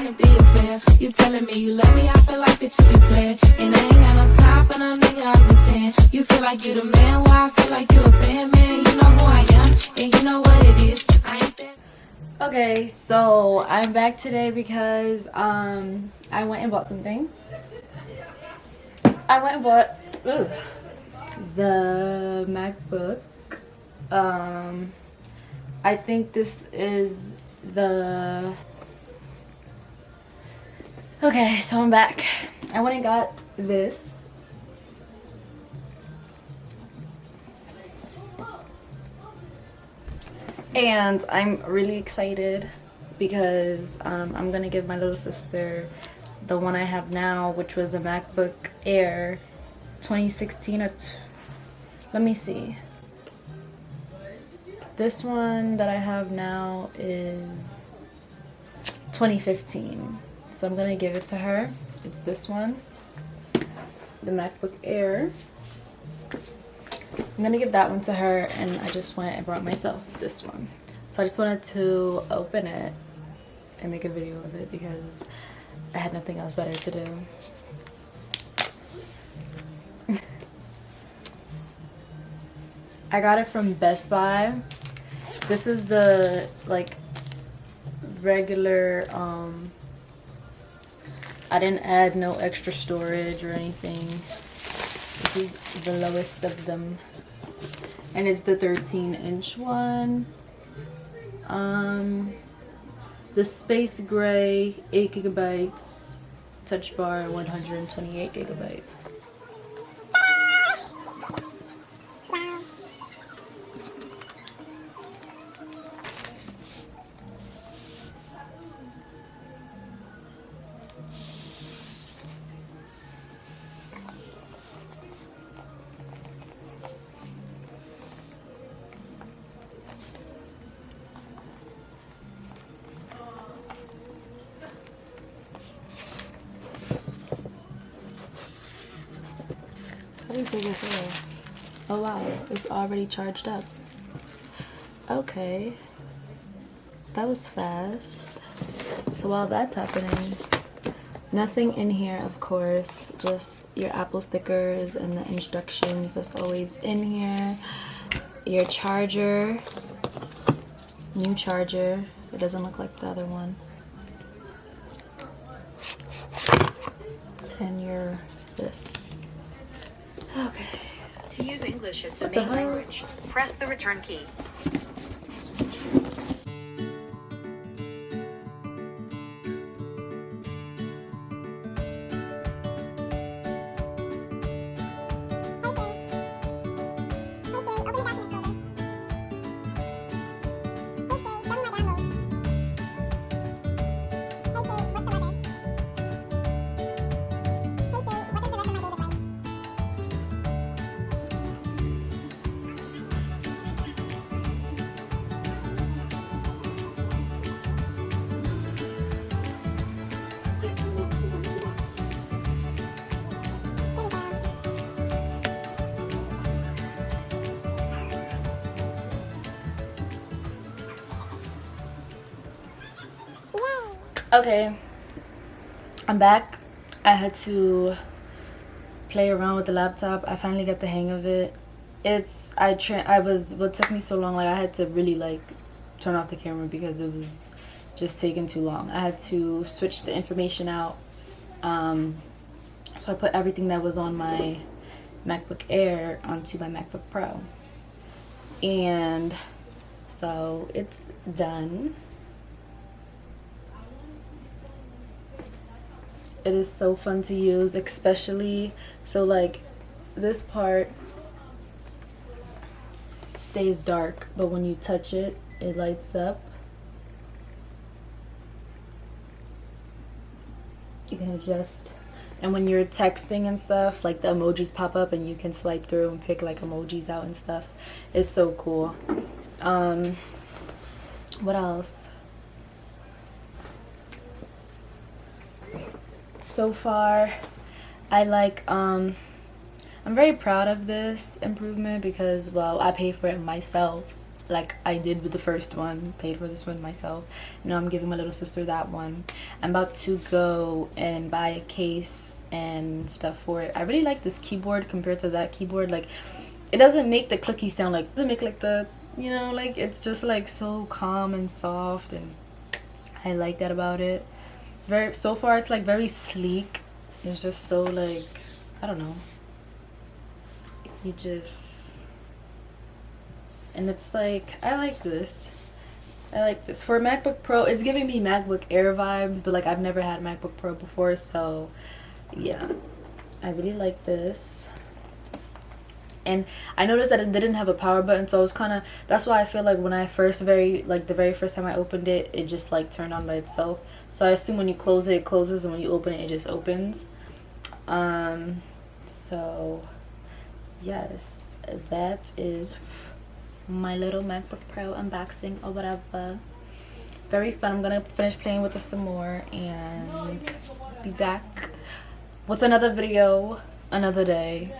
trying to be a player. You telling me you love me, I feel like that you be playing. And I ain't got no time for no nigga, I'm just saying. You feel like you the man, well I feel like you a fan, man. You know who I am, and you know what it is. I ain't that. Okay, so I'm back today because I went and bought something. I went and bought the MacBook. I think this is the... Okay, so I'm back. I went and got this. And I'm really excited because I'm gonna give my little sister the one I have now, which was a MacBook Air 2016 or let me see. This one that I have now is 2015. So I'm gonna give it to her. It's this one, the MacBook Air. I'm gonna give that one to her, and I just went and brought myself this one. So I just wanted to open it and make a video of it because I had nothing else better to do. I got it from Best Buy. This is the like regular I didn't add no extra storage or anything. This is the lowest of them, and it's the 13-inch one. The space gray, 8 gigabytes, touch bar, 128 gigabytes. How do you take it through? Oh wow, it's already charged up. Okay. That was fast. So while that's happening, nothing in here, of course, just your Apple stickers and the instructions that's always in here. Your charger, new charger. It doesn't look like the other one. And your this. Okay. To use English as the main language, press the return key. Okay, I'm back. I had to play around with the laptop. I finally got the hang of it. What took me so long, like I had to really like turn off the camera because it was just taking too long. I had to switch the information out. So I put everything that was on my MacBook Air onto my MacBook Pro. And so it's done. It is so fun to use, especially so like this part stays dark, but when you touch it, it lights up. You can adjust, and when you're texting and stuff, like the emojis pop up and you can swipe through and pick like emojis out and stuff. It's so cool. What else? So far, I like I'm very proud of this improvement because, well, I paid for it myself. like I did with the first one. Paid for this one myself. Now I'm giving my little sister that one. I'm about to go and buy a case and stuff for it. I really like this keyboard compared to that keyboard. Like, it doesn't make the clicky sound, like it doesn't make like the, you know, like it's just like so calm and soft, and I like that about it. It's very, so far it's like very sleek. It's just so like, I don't know, you just, and it's like, I like this. I like this. For MacBook Pro, it's giving me MacBook Air vibes, but like I've never had MacBook Pro before, so yeah, I really like this. And I noticed that it didn't have a power button, so I was kind of, that's why I feel like when I first the very first time I opened it, it just like turned on by itself. So I assume when you close it, it closes, and when you open it, it just opens. So yes, that is my little MacBook Pro unboxing or whatever. Very fun. I'm gonna finish playing with this some more and be back with another video another day.